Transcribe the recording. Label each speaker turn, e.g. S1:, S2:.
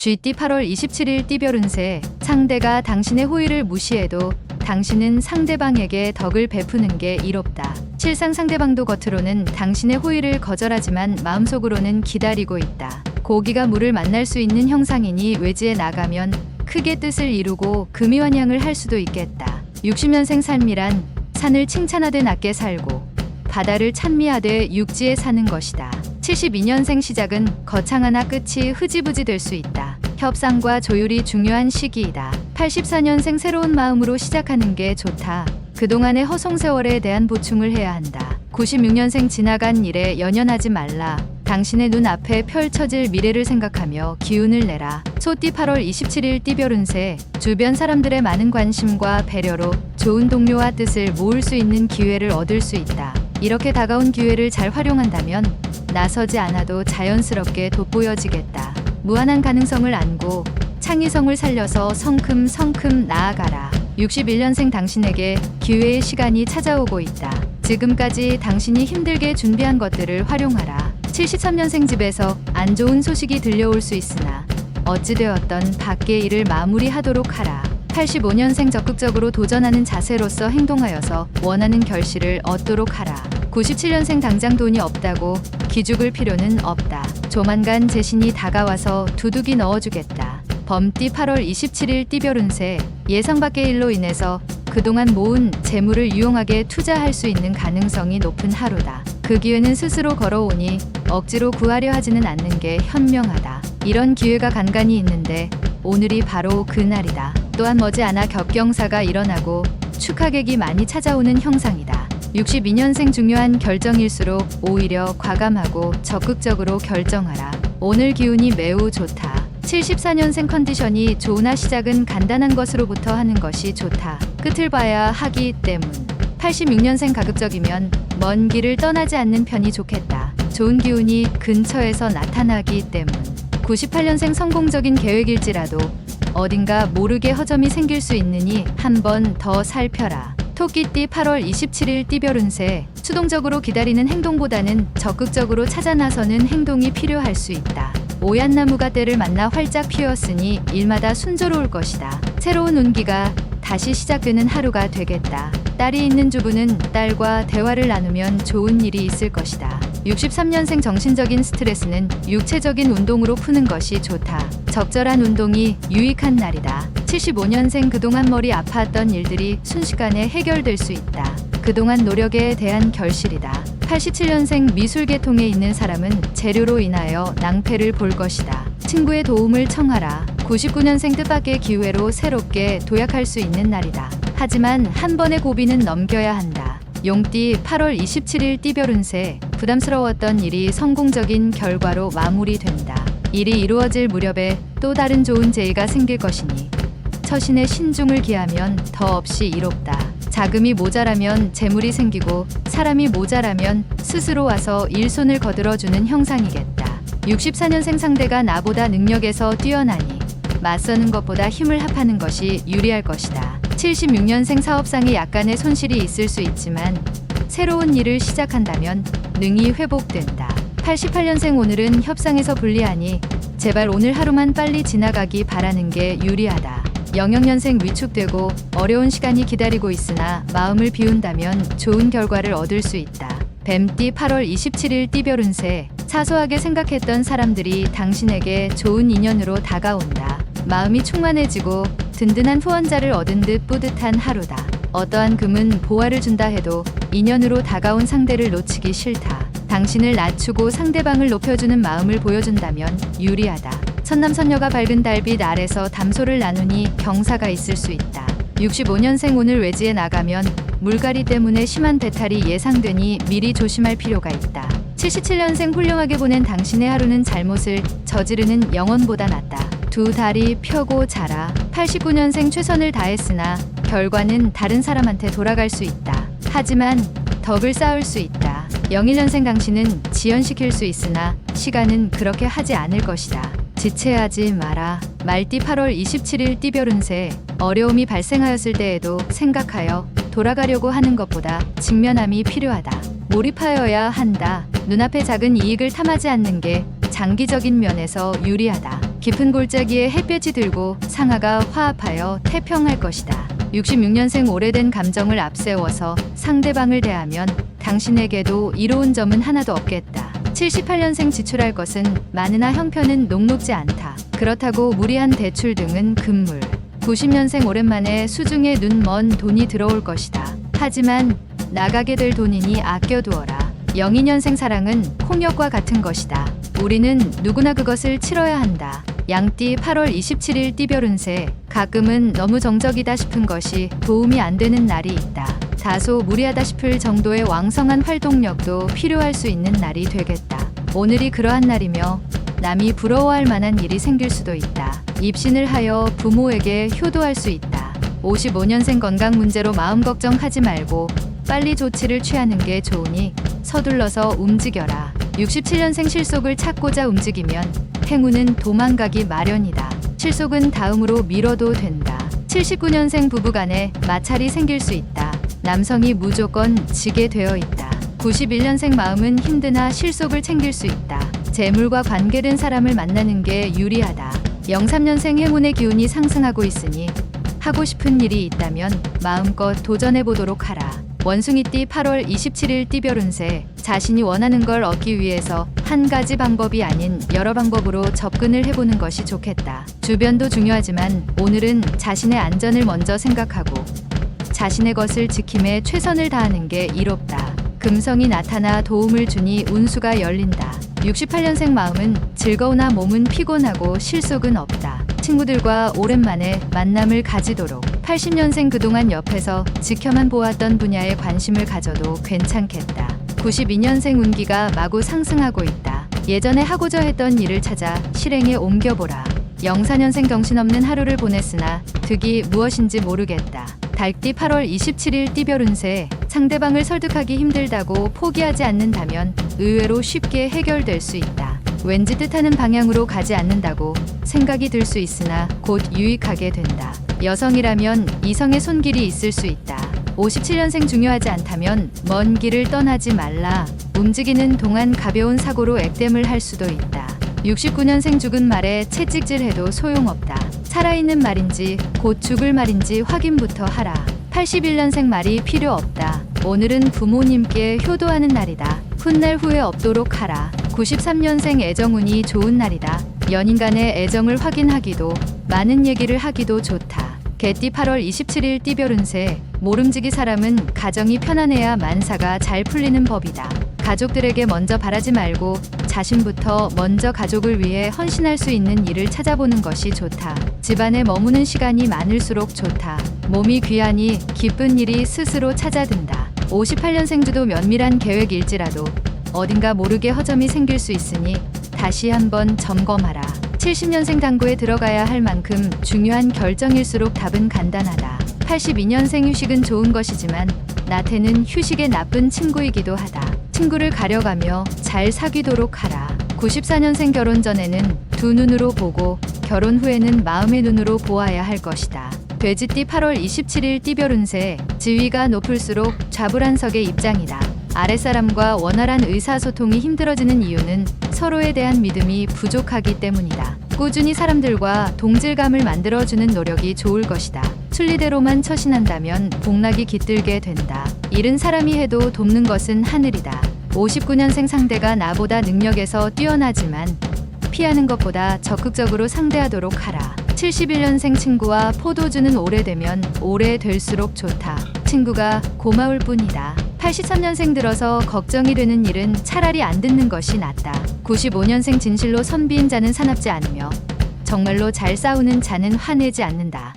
S1: GT 8월 27일 띠별 운세. 상대가 당신의 호의를 무시해도 당신은 상대방에게 덕을 베푸는 게 이롭다. 실상 상대방도 겉으로는 당신의 호의를 거절하지만 마음속으로는 기다리고 있다. 고기가 물을 만날 수 있는 형상이니 외지에 나가면 크게 뜻을 이루고 금이환양을 할 수도 있겠다. 60년생 삶이란 산을 칭찬하되 낮게 살고 바다를 찬미하되 육지에 사는 것이다. 72년생 시작은 거창하나 끝이 흐지부지 될 수 있다. 협상과 조율이 중요한 시기이다. 84년생 새로운 마음으로 시작하는 게 좋다. 그동안의 허송세월에 대한 보충을 해야 한다. 96년생 지나간 일에 연연하지 말라. 당신의 눈앞에 펼쳐질 미래를 생각하며 기운을 내라. 소띠 8월 27일 띠별 운세. 주변 사람들의 많은 관심과 배려로 좋은 동료와 뜻을 모을 수 있는 기회를 얻을 수 있다. 이렇게 다가온 기회를 잘 활용한다면 나서지 않아도 자연스럽게 돋보여지겠다. 무한한 가능성을 안고 창의성을 살려서 성큼성큼 나아가라. 61년생 당신에게 기회의 시간이 찾아오고 있다. 지금까지 당신이 힘들게 준비한 것들을 활용하라. 73년생 집에서 안 좋은 소식이 들려올 수 있으나 어찌되었던 밖의 일을 마무리하도록 하라. 85년생 적극적으로 도전하는 자세로서 행동하여서 원하는 결실을 얻도록 하라. 97년생 당장 돈이 없다고 기죽을 필요는 없다. 조만간 재신이 다가와서 두둑이 넣어주겠다. 범띠 8월 27일 띠별 운세. 예상 밖의 일로 인해서 그동안 모은 재물을 유용하게 투자할 수 있는 가능성이 높은 하루다. 그 기회는 스스로 걸어오니 억지로 구하려 하지는 않는 게 현명하다. 이런 기회가 간간히 있는데 오늘이 바로 그날이다. 또한 머지않아 격경사가 일어나고 축하객이 많이 찾아오는 형상이다. 62년생 중요한 결정일수록 오히려 과감하고 적극적으로 결정하라. 오늘 기운이 매우 좋다. 74년생 컨디션이 좋으나 시작은 간단한 것으로부터 하는 것이 좋다. 끝을 봐야 하기 때문. 86년생 가급적이면 먼 길을 떠나지 않는 편이 좋겠다. 좋은 기운이 근처에서 나타나기 때문. 98년생 성공적인 계획일지라도 어딘가 모르게 허점이 생길 수 있으니 한 번 더 살펴라. 토끼띠 8월 27일 띠별 운세. 수동적으로 기다리는 행동보다는 적극적으로 찾아 나서는 행동이 필요할 수 있다. 오얏 나무가 때를 만나 활짝 피었으니 일마다 순조로울 것이다. 새로운 운기가 다시 시작되는 하루가 되겠다. 딸이 있는 주부는 딸과 대화를 나누면 좋은 일이 있을 것이다. 63년생 정신적인 스트레스는 육체적인 운동으로 푸는 것이 좋다. 적절한 운동이 유익한 날이다. 75년생 그동안 머리 아파했던 일들이 순식간에 해결될 수 있다. 그동안 노력에 대한 결실이다. 87년생 미술 계통에 있는 사람은 재료로 인하여 낭패를 볼 것이다. 친구의 도움을 청하라. 99년생 뜻밖의 기회로 새롭게 도약할 수 있는 날이다. 하지만 한 번의 고비는 넘겨야 한다. 용띠 8월 27일 띠별 운세. 부담스러웠던 일이 성공적인 결과로 마무리된다. 일이 이루어질 무렵에 또 다른 좋은 제의가 생길 것이니 처신에 신중을 기하면 더없이 이롭다. 자금이 모자라면 재물이 생기고 사람이 모자라면 스스로 와서 일손을 거들어주는 형상이겠다. 64년생 상대가 나보다 능력에서 뛰어나니 맞서는 것보다 힘을 합하는 것이 유리할 것이다. 76년생 사업상에 약간의 손실이 있을 수 있지만 새로운 일을 시작한다면 능히 회복된다. 88년생 오늘은 협상에서 불리하니 제발 오늘 하루만 빨리 지나가기 바라는 게 유리하다. 00년생 위축되고 어려운 시간이 기다리고 있으나 마음을 비운다면 좋은 결과를 얻을 수 있다. 뱀띠 8월 27일 띠별 운세. 사소하게 생각했던 사람들이 당신에게 좋은 인연으로 다가온다. 마음이 충만해지고 든든한 후원자를 얻은 듯 뿌듯한 하루다. 어떠한 금은 보화를 준다 해도 인연으로 다가온 상대를 놓치기 싫다. 당신을 낮추고 상대방을 높여주는 마음을 보여준다면 유리하다. 선남선녀가 밝은 달빛 아래서 담소를 나누니 경사가 있을 수 있다. 65년생 오늘 외지에 나가면 물갈이 때문에 심한 배탈이 예상되니 미리 조심할 필요가 있다. 77년생 훌륭하게 보낸 당신의 하루는 잘못을 저지르는 영혼보다 낫다. 두 다리 펴고 자라. 89년생 최선을 다했으나 결과는 다른 사람한테 돌아갈 수 있다. 하지만 덕을 쌓을 수 있다. 01년생 당신은 지연시킬 수 있으나 시간은 그렇게 하지 않을 것이다. 지체하지 마라. 말띠 8월 27일 띠별 운세. 어려움이 발생하였을 때에도 생각하여 돌아가려고 하는 것보다 직면함이 필요하다. 몰입하여야 한다. 눈앞의 작은 이익을 탐하지 않는 게 장기적인 면에서 유리하다. 깊은 골짜기에 햇볕이 들고 상하가 화합하여 태평할 것이다. 66년생 오래된 감정을 앞세워서 상대방을 대하면 당신에게도 이로운 점은 하나도 없겠다. 78년생 지출할 것은 많으나 형편은 녹록지 않다. 그렇다고 무리한 대출 등은 금물. 90년생 오랜만에 수중에 눈 먼 돈이 들어올 것이다. 하지만 나가게 될 돈이니 아껴두어라. 02년생 사랑은 홍역과 같은 것이다. 우리는 누구나 그것을 치러야 한다. 양띠 8월 27일 띠별 운세. 가끔은 너무 정적이다 싶은 것이 도움이 안 되는 날이 있다. 다소 무리하다 싶을 정도의 왕성한 활동력도 필요할 수 있는 날이 되겠다. 오늘이 그러한 날이며 남이 부러워할 만한 일이 생길 수도 있다. 입신을 하여 부모에게 효도할 수 있다. 55년생 건강 문제로 마음 걱정하지 말고 빨리 조치를 취하는 게 좋으니 서둘러서 움직여라. 67년생 실속을 찾고자 움직이면 행운은 도망가기 마련이다. 실속은 다음으로 미뤄도 된다. 79년생 부부간에 마찰이 생길 수 있다. 남성이 무조건 지게 되어 있다. 91년생 마음은 힘드나 실속을 챙길 수 있다. 재물과 관계된 사람을 만나는 게 유리하다. 03년생 행운의 기운이 상승하고 있으니 하고 싶은 일이 있다면 마음껏 도전해 보도록 하라. 원숭이띠 8월 27일 띠별 운세. 자신이 원하는 걸 얻기 위해서 한 가지 방법이 아닌 여러 방법으로 접근을 해보는 것이 좋겠다. 주변도 중요하지만 오늘은 자신의 안전을 먼저 생각하고 자신의 것을 지킴에 최선을 다하는 게 이롭다. 금성이 나타나 도움을 주니 운수가 열린다. 68년생 마음은 즐거우나 몸은 피곤하고 실속은 없다. 친구들과 오랜만에 만남을 가지도록. 80년생 그동안 옆에서 지켜만 보았던 분야에 관심을 가져도 괜찮겠다. 92년생 운기가 마구 상승하고 있다. 예전에 하고자 했던 일을 찾아 실행에 옮겨보라. 04년생 정신없는 하루를 보냈으나 득이 무엇인지 모르겠다. 달띠 8월 27일 띠별 운세. 상대방을 설득하기 힘들다고 포기하지 않는다면 의외로 쉽게 해결될 수 있다. 왠지 뜻하는 방향으로 가지 않는다고 생각이 들 수 있으나 곧 유익하게 된다. 여성이라면 이성의 손길이 있을 수 있다. 57년생 중요하지 않다면 먼 길을 떠나지 말라. 움직이는 동안 가벼운 사고로 액땜을 할 수도 있다. 69년생 죽은 말에 채찍질해도 소용없다. 살아있는 말인지 곧 죽을 말인지 확인부터 하라. 81년생 말이 필요 없다. 오늘은 부모님께 효도하는 날이다. 훗날 후회 없도록 하라. 93년생 애정운이 좋은 날이다. 연인 간의 애정을 확인하기도 많은 얘기를 하기도 좋다. 개띠 8월 27일 띠별 운세. 모름지기 사람은 가정이 편안해야 만사가 잘 풀리는 법이다. 가족들에게 먼저 바라지 말고 자신부터 먼저 가족을 위해 헌신할 수 있는 일을 찾아보는 것이 좋다. 집안에 머무는 시간이 많을수록 좋다. 몸이 귀하니 기쁜 일이 스스로 찾아든다. 58년생 주도 면밀한 계획일지라도 어딘가 모르게 허점이 생길 수 있으니 다시 한번 점검하라. 70년생 당구에 들어가야 할 만큼 중요한 결정일수록 답은 간단하다. 82년생 휴식은 좋은 것이지만 나태는 휴식의 나쁜 친구이기도 하다. 친구를 가려가며 잘 사귀도록 하라. 94년생 결혼 전에는 두 눈으로 보고 결혼 후에는 마음의 눈으로 보아야 할 것이다. 돼지띠 8월 27일 띠별 운세. 지위가 높을수록 좌불안석의 입장이다. 아랫사람과 원활한 의사소통이 힘들어지는 이유는 서로에 대한 믿음이 부족하기 때문이다. 꾸준히 사람들과 동질감을 만들어주는 노력이 좋을 것이다. 순리대로만 처신한다면 복락이 깃들게 된다. 잃은 사람이 해도 돕는 것은 하늘이다. 59년생 상대가 나보다 능력에서 뛰어나지만 피하는 것보다 적극적으로 상대하도록 하라. 71년생 친구와 포도주는 오래되면 오래될수록 좋다. 친구가 고마울 뿐이다. 83년생 들어서 걱정이 되는 일은 차라리 안 듣는 것이 낫다. 95년생 진실로 선비인 자는 사납지 않으며 정말로 잘 싸우는 자는 화내지 않는다.